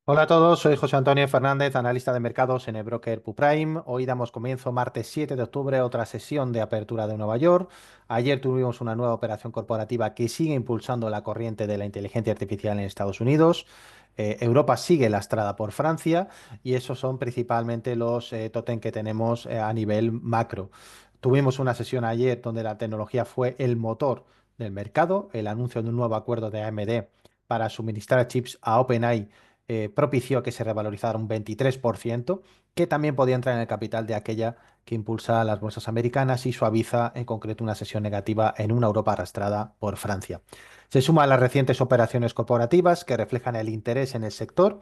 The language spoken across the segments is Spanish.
Hola a todos, soy José Antonio Fernández, analista de mercados en el broker PUPrime. Hoy damos comienzo martes 7 de octubre, otra sesión de apertura de Nueva York. Ayer tuvimos una nueva operación corporativa que sigue impulsando la corriente de la inteligencia artificial en Estados Unidos. Europa sigue lastrada por Francia y esos son principalmente los tótem que tenemos a nivel macro. Tuvimos una sesión ayer donde la tecnología fue el motor del mercado, el anuncio de un nuevo acuerdo de AMD para suministrar chips a OpenAI propició que se revalorizara un 23%, que también podía entrar en el capital de aquella que impulsa las bolsas americanas y suaviza en concreto una sesión negativa en una Europa arrastrada por Francia. Se suma a las recientes operaciones corporativas que reflejan el interés en el sector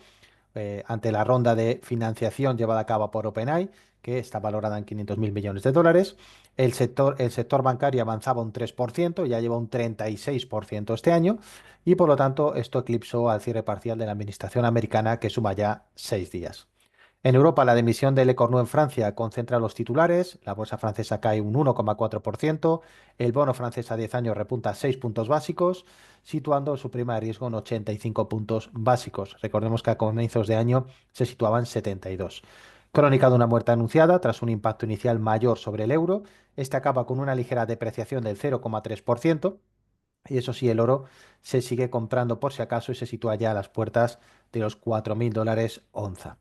ante la ronda de financiación llevada a cabo por OpenAI, que está valorada en 500 mil millones de dólares. El sector bancario avanzaba un 3%, ya lleva un 36% este año, y por lo tanto esto eclipsó al cierre parcial de la administración americana, que suma ya 6 días. En Europa, la dimisión de Le Cornu en Francia concentra los titulares, la bolsa francesa cae un 1,4%, el bono francés a 10 años repunta 6 puntos básicos, situando su prima de riesgo en 85 puntos básicos. Recordemos que a comienzos de año se situaba en 72. Crónica de una muerte anunciada tras un impacto inicial mayor sobre el euro. Este acaba con una ligera depreciación del 0,3%. Y eso sí, el oro se sigue comprando por si acaso y se sitúa ya a las puertas de los 4.000 dólares onza.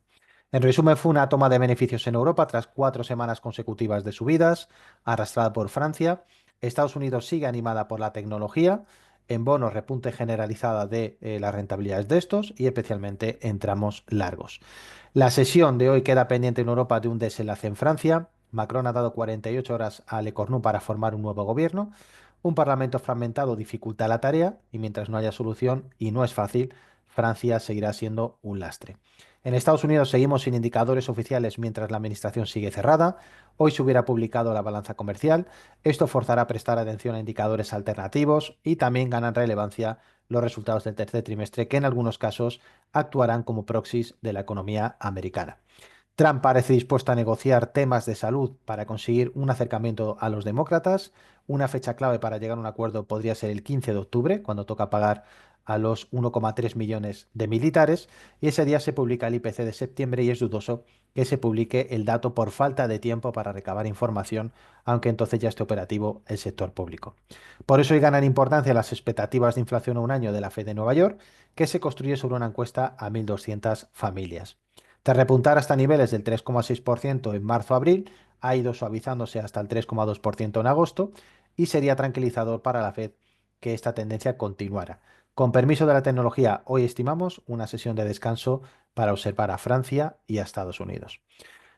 En resumen, fue una toma de beneficios en Europa tras 4 semanas consecutivas de subidas, arrastrada por Francia. Estados Unidos sigue animada por la tecnología, en bonos repunte generalizada de las rentabilidades de estos y especialmente en tramos largos. La sesión de hoy queda pendiente en Europa de un desenlace en Francia. Macron ha dado 48 horas a Le Cornu para formar un nuevo gobierno. Un parlamento fragmentado dificulta la tarea y mientras no haya solución, y no es fácil, Francia seguirá siendo un lastre. En Estados Unidos seguimos sin indicadores oficiales mientras la administración sigue cerrada. Hoy se hubiera publicado la balanza comercial. Esto forzará a prestar atención a indicadores alternativos y también ganan relevancia los resultados del tercer trimestre, que en algunos casos actuarán como proxies de la economía americana. Trump parece dispuesto a negociar temas de salud para conseguir un acercamiento a los demócratas. Una fecha clave para llegar a un acuerdo podría ser el 15 de octubre, cuando toca pagar a los 1,3 millones de militares, y ese día se publica el IPC de septiembre y es dudoso que se publique el dato por falta de tiempo para recabar información, aunque entonces ya esté operativo el sector público. Por eso hoy ganan importancia las expectativas de inflación a un año de la Fed de Nueva York, que se construye sobre una encuesta a 1.200 familias. Tras repuntar hasta niveles del 3,6% en marzo-abril, ha ido suavizándose hasta el 3,2% en agosto y sería tranquilizador para la Fed que esta tendencia continuara. Con permiso de la tecnología, hoy estimamos una sesión de descanso para observar a Francia y a Estados Unidos.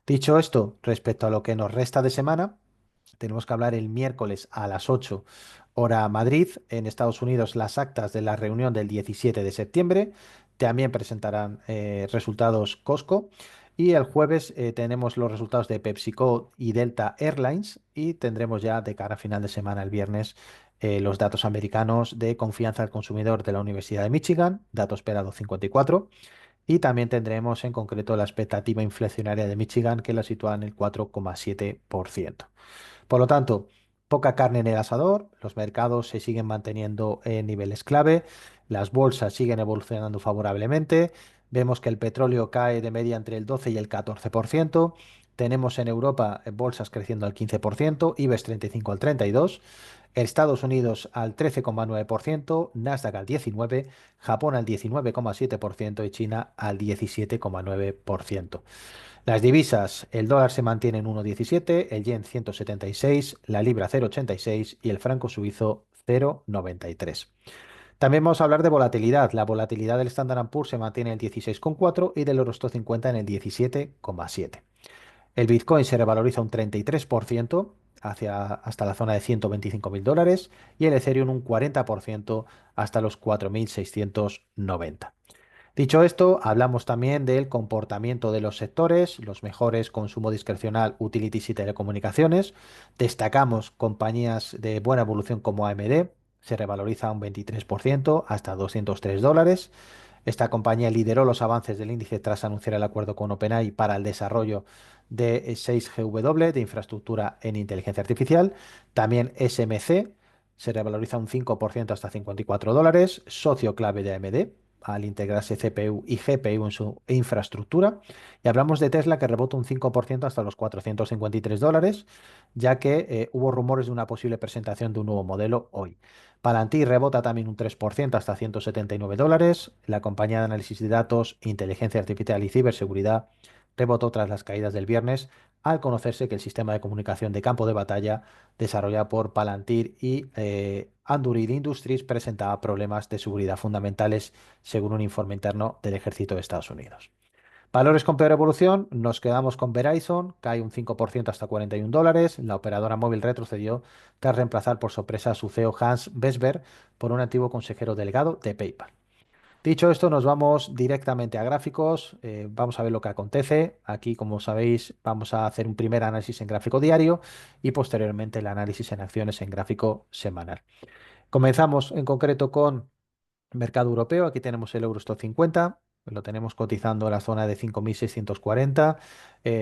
Dicho esto, respecto a lo que nos resta de semana, tenemos que hablar el miércoles a las 8 hora Madrid. En Estados Unidos las actas de la reunión del 17 de septiembre. También presentarán resultados Costco. Y el jueves tenemos los resultados de PepsiCo y Delta Airlines. Y tendremos ya de cara a final de semana el viernes los datos americanos de confianza al consumidor de la Universidad de Michigan, dato esperado 54. Y también tendremos en concreto la expectativa inflacionaria de Michigan, que la sitúa en el 4,7%. Por lo tanto, poca carne en el asador, los mercados se siguen manteniendo en niveles clave, las bolsas siguen evolucionando favorablemente, vemos que el petróleo cae de media entre el 12 y el 14%, tenemos en Europa bolsas creciendo al 15%, IBEX 35 al 32%, Estados Unidos al 13,9%, Nasdaq al 19%, Japón al 19,7% y China al 17,9%. Las divisas, el dólar se mantiene en 1,17, el yen 176, la libra 0,86 y el franco suizo 0,93. También vamos a hablar de volatilidad. La volatilidad del Standard Poor's se mantiene en el 16,4 y del Eurostoxx 50 en el 17,7. El Bitcoin se revaloriza un 33% hasta la zona de 125.000 dólares y el Ethereum un 40% hasta los 4.690. Dicho esto, hablamos también del comportamiento de los sectores, los mejores consumo discrecional, utilities y telecomunicaciones. Destacamos compañías de buena evolución como AMD, se revaloriza un 23% hasta 203 dólares. Esta compañía lideró los avances del índice tras anunciar el acuerdo con OpenAI para el desarrollo de 6GW, de infraestructura en inteligencia artificial. También SMC se revaloriza un 5% hasta 54 dólares, socio clave de AMD, al integrarse CPU y GPU en su infraestructura. Y hablamos de Tesla que rebota un 5% hasta los $453, ya que hubo rumores de una posible presentación de un nuevo modelo hoy. Palantir rebota también un 3% hasta $179. La compañía de análisis de datos, inteligencia artificial y ciberseguridad rebotó tras las caídas del viernes al conocerse que el sistema de comunicación de campo de batalla desarrollado por Palantir y Anduril Industries presentaba problemas de seguridad fundamentales, según un informe interno del ejército de Estados Unidos. Valores con peor evolución, nos quedamos con Verizon, cae un 5% hasta $41. La operadora móvil retrocedió tras reemplazar por sorpresa a su CEO Hans Vestberg por un antiguo consejero delegado de PayPal. Dicho esto, nos vamos directamente a gráficos. Vamos a ver lo que acontece. Aquí, como sabéis, vamos a hacer un primer análisis en gráfico diario y posteriormente el análisis en acciones en gráfico semanal. Comenzamos en concreto con mercado europeo. Aquí tenemos el Eurostoxx 50. Lo tenemos cotizando en la zona de 5.640.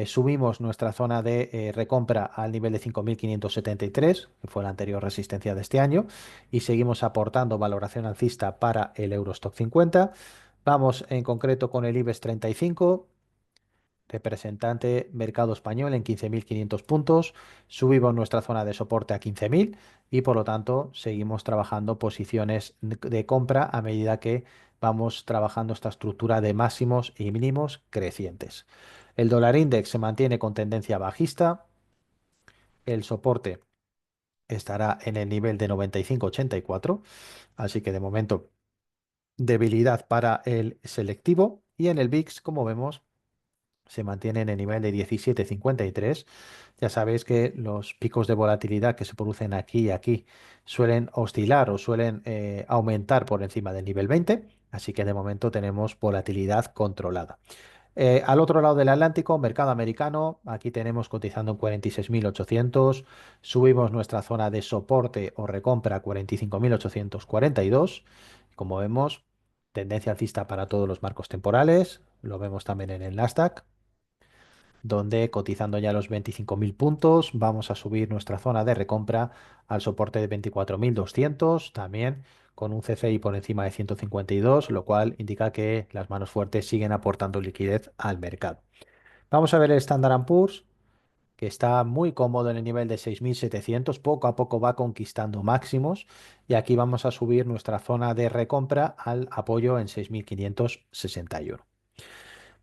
Subimos nuestra zona de recompra al nivel de 5.573, que fue la anterior resistencia de este año, y seguimos aportando valoración alcista para el Eurostoxx 50. Vamos en concreto con el IBEX 35, representante mercado español en 15.500 puntos. Subimos nuestra zona de soporte a 15.000 y por lo tanto seguimos trabajando posiciones de compra a medida que vamos trabajando esta estructura de máximos y mínimos crecientes. El dólar index se mantiene con tendencia bajista. El soporte estará en el nivel de 95,84. Así que de momento debilidad para el selectivo. Y en el VIX, como vemos, se mantiene en el nivel de 17,53. Ya sabéis que los picos de volatilidad que se producen aquí y aquí suelen oscilar o suelen aumentar por encima del nivel 20, así que de momento tenemos volatilidad controlada. Al otro lado del Atlántico, mercado americano, aquí tenemos cotizando en 46.800, subimos nuestra zona de soporte o recompra a 45.842. Como vemos, tendencia alcista para todos los marcos temporales, lo vemos también en el Nasdaq, donde cotizando ya los 25.000 puntos, vamos a subir nuestra zona de recompra al soporte de 24.200, también con un CCI por encima de 152, lo cual indica que las manos fuertes siguen aportando liquidez al mercado. Vamos a ver el Standard Poor's, que está muy cómodo en el nivel de 6.700, poco a poco va conquistando máximos y aquí vamos a subir nuestra zona de recompra al apoyo en 6.561.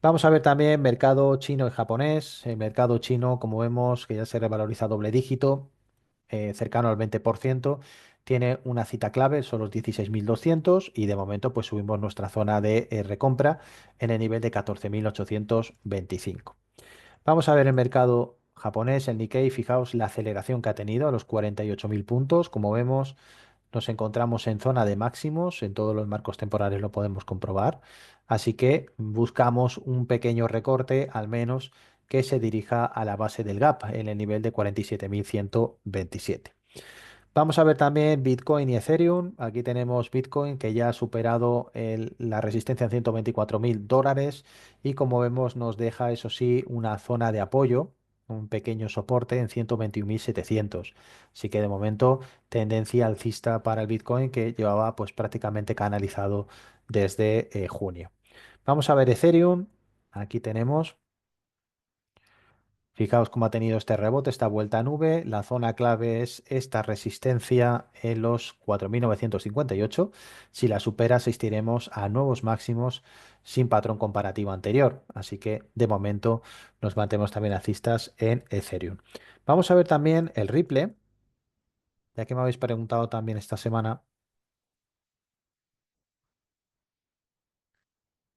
Vamos a ver también mercado chino y japonés. El mercado chino, como vemos, que ya se revaloriza doble dígito, cercano al 20%. Tiene una cita clave, son los 16.200 y de momento pues subimos nuestra zona de recompra en el nivel de 14.825. Vamos a ver el mercado japonés, el Nikkei. Fijaos la aceleración que ha tenido a los 48.000 puntos. Como vemos, nos encontramos en zona de máximos, en todos los marcos temporales lo podemos comprobar, así que buscamos un pequeño recorte, al menos que se dirija a la base del gap, en el nivel de 47.127. Vamos a ver también Bitcoin y Ethereum. Aquí tenemos Bitcoin que ya ha superado la resistencia en $124.000 y como vemos nos deja, eso sí, una zona de apoyo, un pequeño soporte en 121.700. Así que de momento tendencia alcista para el Bitcoin que llevaba pues prácticamente canalizado desde junio. Vamos a ver Ethereum. Aquí tenemos. Fijaos cómo ha tenido este rebote, esta vuelta a nube. La zona clave es esta resistencia en los 4.958. Si la supera, asistiremos a nuevos máximos sin patrón comparativo anterior. Así que de momento nos mantenemos también alcistas en Ethereum. Vamos a ver también el Ripple, ya que me habéis preguntado también esta semana.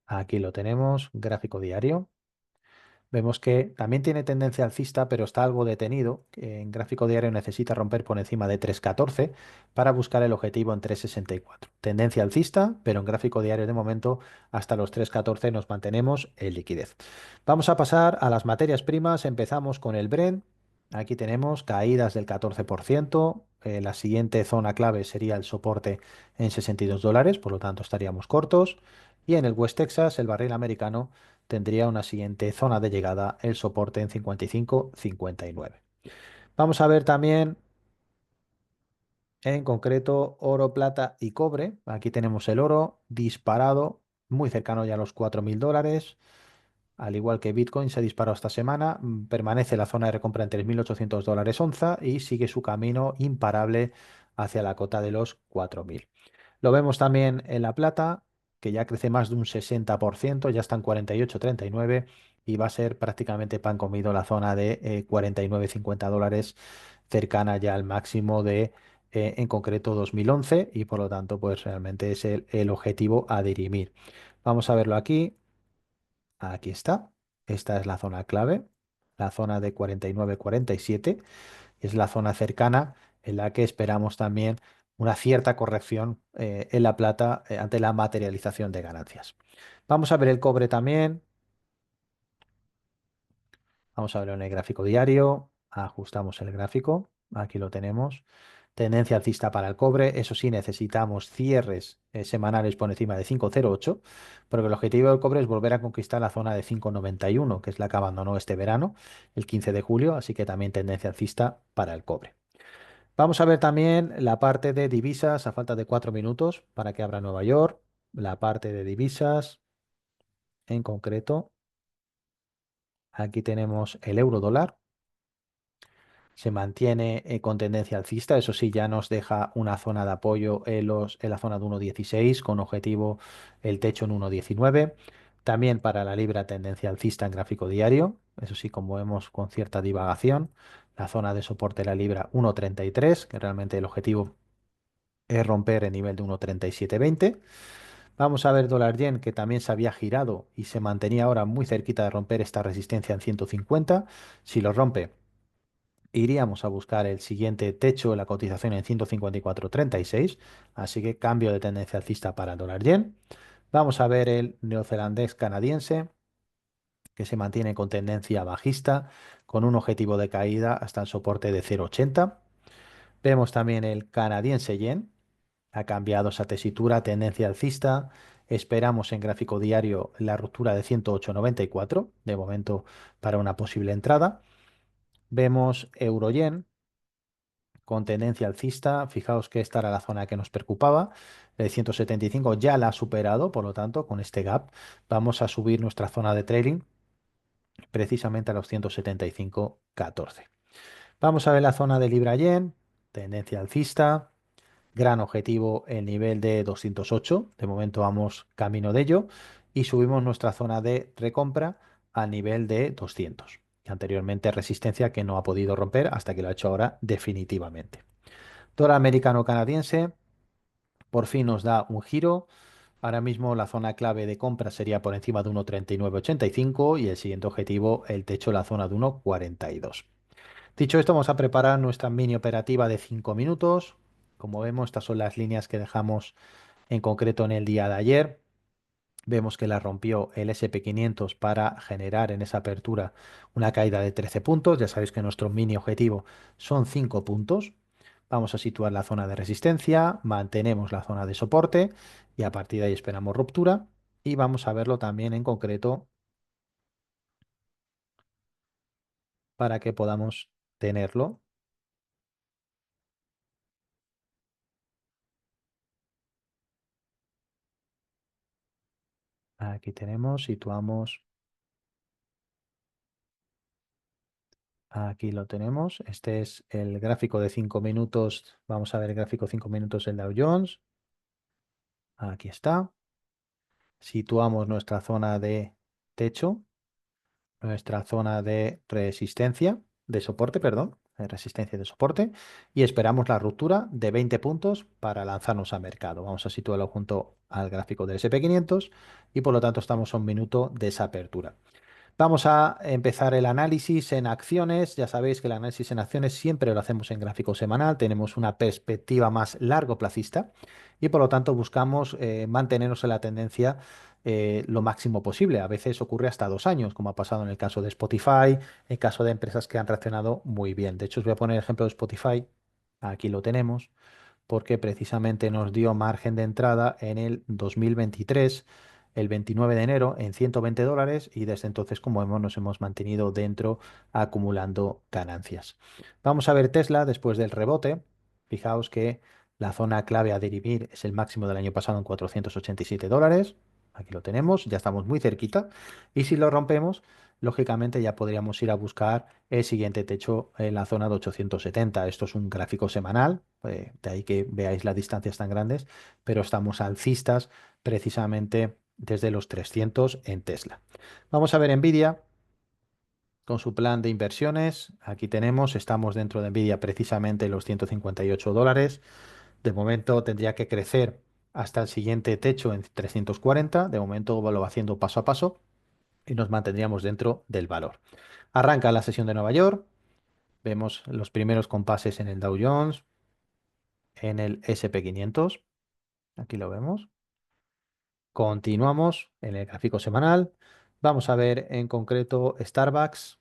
Aquí lo tenemos, gráfico diario. Vemos que también tiene tendencia alcista, pero está algo detenido. En gráfico diario necesita romper por encima de 3.14 para buscar el objetivo en 3.64. Tendencia alcista, pero en gráfico diario de momento hasta los 3.14 nos mantenemos en liquidez. Vamos a pasar a las materias primas. Empezamos con el Brent. Aquí tenemos caídas del 14%. La siguiente zona clave sería el soporte en $62, por lo tanto estaríamos cortos. Y en el West Texas, el barril americano tendría una siguiente zona de llegada, el soporte en 55,59. Vamos a ver también en concreto oro, plata y cobre. Aquí tenemos el oro disparado muy cercano ya a los $4.000. Al igual que Bitcoin se disparó esta semana, permanece en la zona de recompra en $3.800 onza y sigue su camino imparable hacia la cota de los 4.000. Lo vemos también en la plata, que ya crece más de un 60%, ya está en 48,39 y va a ser prácticamente pan comido la zona de 49,50 dólares, cercana ya al máximo de, en concreto, 2011 y por lo tanto, pues realmente es el objetivo a dirimir. Vamos a verlo aquí. Aquí está. Esta es la zona clave, la zona de 49,47. Es la zona cercana en la que esperamos también una cierta corrección en la plata ante la materialización de ganancias. Vamos a ver el cobre también. Vamos a verlo en el gráfico diario. Ajustamos el gráfico. Aquí lo tenemos. Tendencia alcista para el cobre. Eso sí, necesitamos cierres semanales por encima de 5,08, porque el objetivo del cobre es volver a conquistar la zona de 5,91, que es la que abandonó este verano, el 15 de julio. Así que también tendencia alcista para el cobre. Vamos a ver también la parte de divisas a falta de 4 minutos para que abra Nueva York. La parte de divisas en concreto. Aquí tenemos el euro dólar. Se mantiene con tendencia alcista. Eso sí, ya nos deja una zona de apoyo en la zona de 1,16 con objetivo el techo en 1,19. También para la libra tendencia alcista en gráfico diario. Eso sí, como vemos con cierta divagación. La zona de soporte de la libra 1,33, que realmente el objetivo es romper el nivel de 1,3720. Vamos a ver dólar yen, que también se había girado y se mantenía ahora muy cerquita de romper esta resistencia en 150. Si lo rompe, iríamos a buscar el siguiente techo de la cotización en 154,36. Así que cambio de tendencia alcista para el dólar yen. Vamos a ver el neozelandés canadiense, que se mantiene con tendencia bajista, con un objetivo de caída hasta el soporte de 0,80. Vemos también el canadiense yen. Ha cambiado esa tesitura, tendencia alcista. Esperamos en gráfico diario la ruptura de 108,94, de momento para una posible entrada. Vemos euro-yen con tendencia alcista. Fijaos que esta era la zona que nos preocupaba. El 175 ya la ha superado, por lo tanto, con este gap vamos a subir nuestra zona de trading precisamente a los 175,14. Vamos a ver la zona de libra-yen, tendencia alcista. Gran objetivo el nivel de 208. De momento vamos camino de ello. Y subimos nuestra zona de recompra al nivel de 200. Anteriormente resistencia que no ha podido romper hasta que lo ha hecho ahora definitivamente. Dólar americano canadiense por fin nos da un giro. Ahora mismo la zona clave de compra sería por encima de 1,3985 y el siguiente objetivo el techo la zona de 1,42. Dicho esto, vamos a preparar nuestra mini operativa de 5 minutos. Como vemos, estas son las líneas que dejamos en concreto en el día de ayer. Vemos que la rompió el SP 500 para generar en esa apertura una caída de 13 puntos. Ya sabéis que nuestro mini objetivo son 5 puntos. Vamos a situar la zona de resistencia, mantenemos la zona de soporte y a partir de ahí esperamos ruptura. Y vamos a verlo también en concreto para que podamos tenerlo. Aquí tenemos, situamos. Aquí lo tenemos. Este es el gráfico de 5 minutos. Vamos a ver el gráfico 5 minutos del Dow Jones. Aquí está. Situamos nuestra zona de techo, nuestra zona de resistencia, de soporte, perdón, de resistencia y de soporte, y esperamos la ruptura de 20 puntos para lanzarnos al mercado. Vamos a situarlo junto al gráfico del SP 500 y por lo tanto estamos a un minuto de esa apertura. Vamos a empezar el análisis en acciones. Ya sabéis que el análisis en acciones siempre lo hacemos en gráfico semanal. Tenemos una perspectiva más largo plazista y por lo tanto buscamos mantenernos en la tendencia lo máximo posible. A veces ocurre hasta 2 años, como ha pasado en el caso de Spotify, en el caso de empresas que han reaccionado muy bien. De hecho, os voy a poner el ejemplo de Spotify. Aquí lo tenemos porque precisamente nos dio margen de entrada en el 2023, el 29 de enero, en $120 y desde entonces, como vemos, nos hemos mantenido dentro acumulando ganancias. Vamos a ver Tesla después del rebote. Fijaos que la zona clave a dirimir es el máximo del año pasado en $487. Aquí lo tenemos, ya estamos muy cerquita. Y si lo rompemos, lógicamente ya podríamos ir a buscar el siguiente techo en la zona de 870. Esto es un gráfico semanal, de ahí que veáis las distancias tan grandes, pero estamos alcistas precisamente desde los 300 en Tesla. Vamos a ver Nvidia con su plan de inversiones. Aquí tenemos, estamos dentro de Nvidia precisamente en los 158 dólares. De momento tendría que crecer hasta el siguiente techo en 340. De momento lo va haciendo paso a paso y nos mantendríamos dentro del valor. Arranca la sesión de Nueva York. Vemos los primeros compases en el Dow Jones, en el SP 500. Aquí lo vemos. Continuamos en el gráfico semanal. Vamos a ver en concreto Starbucks.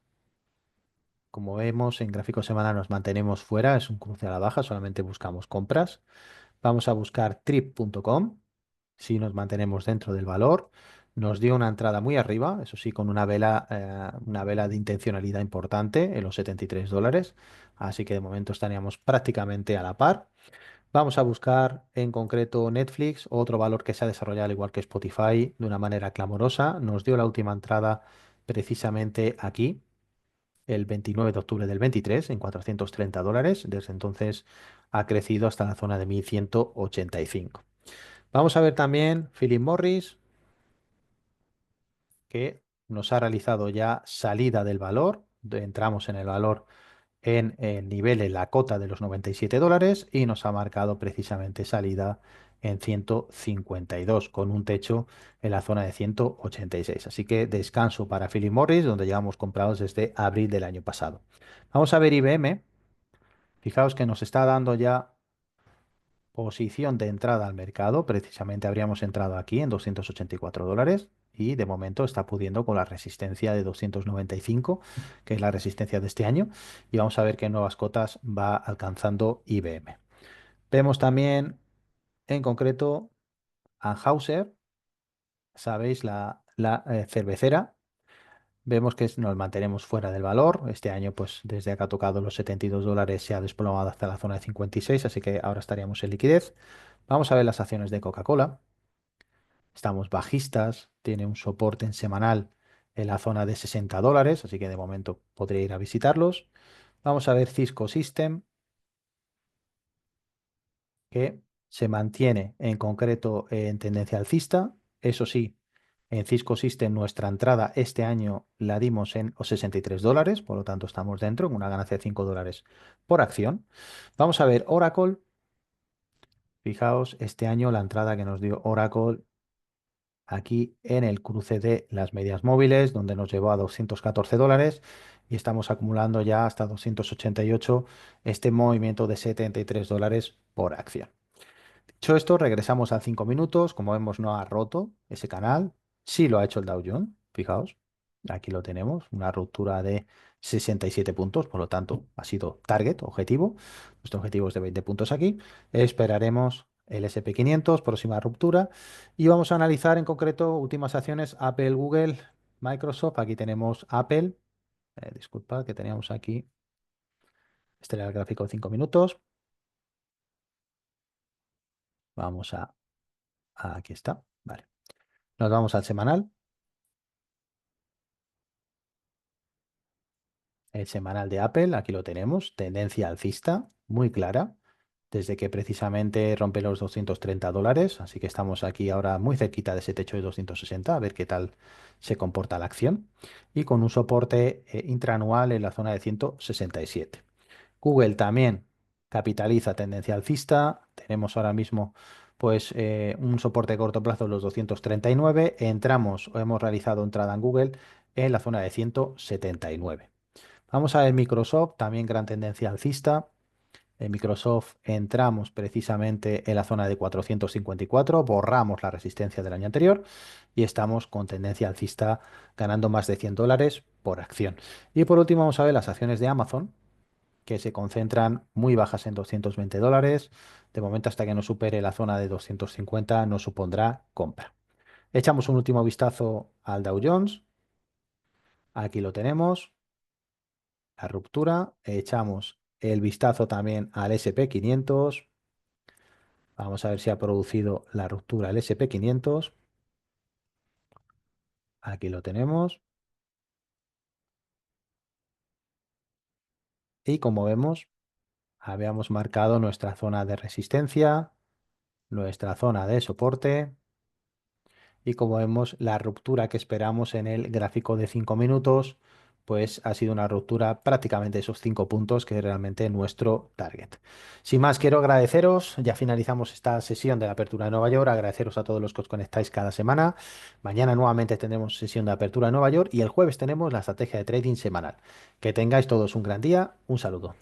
Como vemos en gráfico semanal nos mantenemos fuera, es un cruce a la baja, solamente buscamos compras. Vamos a buscar trip.com. Si nos mantenemos dentro del valor, nos dio una entrada muy arriba, eso sí, con una vela de intencionalidad importante en los 73 dólares. Así que de momento estaríamos prácticamente a la par. Vamos a buscar en concreto Netflix, otro valor que se ha desarrollado al igual que Spotify de una manera clamorosa. Nos dio la última entrada precisamente aquí, el 29 de octubre del 23, en 430 dólares. Desde entonces ha crecido hasta la zona de 1185. Vamos a ver también Philip Morris, que nos ha realizado ya salida del valor. Entramos en el valor en el nivel, en la cota de los 97 dólares y nos ha marcado precisamente salida en 152 con un techo en la zona de 186. Así que descanso para Philip Morris, donde llevamos comprados desde abril del año pasado. Vamos a ver IBM. Fijaos que nos está dando ya posición de entrada al mercado. Precisamente habríamos entrado aquí en 284 dólares y de momento está pudiendo con la resistencia de 295, que es la resistencia de este año. Y vamos a ver qué nuevas cotas va alcanzando IBM. Vemos también en concreto Anheuser, sabéis, la cervecera. Vemos que nos mantenemos fuera del valor. Este año, pues desde que ha tocado los 72 dólares, se ha desplomado hasta la zona de 56, así que ahora estaríamos en liquidez. Vamos a ver las acciones de Coca-Cola. Estamos bajistas, tiene un soporte en semanal en la zona de 60 dólares, así que de momento podría ir a visitarlos. Vamos a ver Cisco System, que se mantiene en concreto en tendencia alcista. Eso sí, en Cisco System nuestra entrada este año la dimos en 63 dólares, por lo tanto estamos dentro, en una ganancia de 5 dólares por acción. Vamos a ver Oracle. Fijaos, este año la entrada que nos dio Oracle aquí en el cruce de las medias móviles, donde nos llevó a 214 dólares y estamos acumulando ya hasta 288 este movimiento de 73 dólares por acción. Dicho esto, regresamos a 5 minutos. Como vemos, no ha roto ese canal. Sí lo ha hecho el Dow Jones, fijaos. Aquí lo tenemos, una ruptura de 67 puntos, por lo tanto, ha sido target, objetivo. Nuestro objetivo es de 20 puntos aquí. Esperaremos el SP 500, próxima ruptura. Y vamos a analizar en concreto últimas acciones Apple, Google, Microsoft. Aquí tenemos Apple. Disculpad que teníamos aquí. Este era el gráfico de 5 minutos. Vamos aquí está. Vale. Nos vamos al semanal. El semanal de Apple, aquí lo tenemos, tendencia alcista, muy clara, desde que precisamente rompe los 230 dólares, así que estamos aquí ahora muy cerquita de ese techo de 260, a ver qué tal se comporta la acción, y con un soporte intraanual en la zona de 167. Google también capitaliza tendencia alcista, tenemos ahora mismo pues un soporte a corto plazo de los 239, entramos o hemos realizado entrada en Google en la zona de 179. Vamos a ver Microsoft, también gran tendencia alcista. En Microsoft entramos precisamente en la zona de 454, borramos la resistencia del año anterior y estamos con tendencia alcista ganando más de 100 dólares por acción. Y por último vamos a ver las acciones de Amazon, que se concentran muy bajas en 220 dólares. De momento hasta que no supere la zona de 250 no supondrá compra. Echamos un último vistazo al Dow Jones. Aquí lo tenemos. La ruptura, echamos el vistazo también al SP 500. Vamos a ver si ha producido la ruptura el SP 500. Aquí lo tenemos. Y como vemos, habíamos marcado nuestra zona de resistencia, nuestra zona de soporte. Y como vemos, la ruptura que esperamos en el gráfico de 5 minutos, pues ha sido una ruptura prácticamente de esos 5 puntos, que es realmente nuestro target. Sin más, quiero agradeceros, ya finalizamos esta sesión de la apertura de Nueva York, agradeceros a todos los que os conectáis cada semana. Mañana nuevamente tendremos sesión de apertura de Nueva York y el jueves tenemos la estrategia de trading semanal. Que tengáis todos un gran día, un saludo.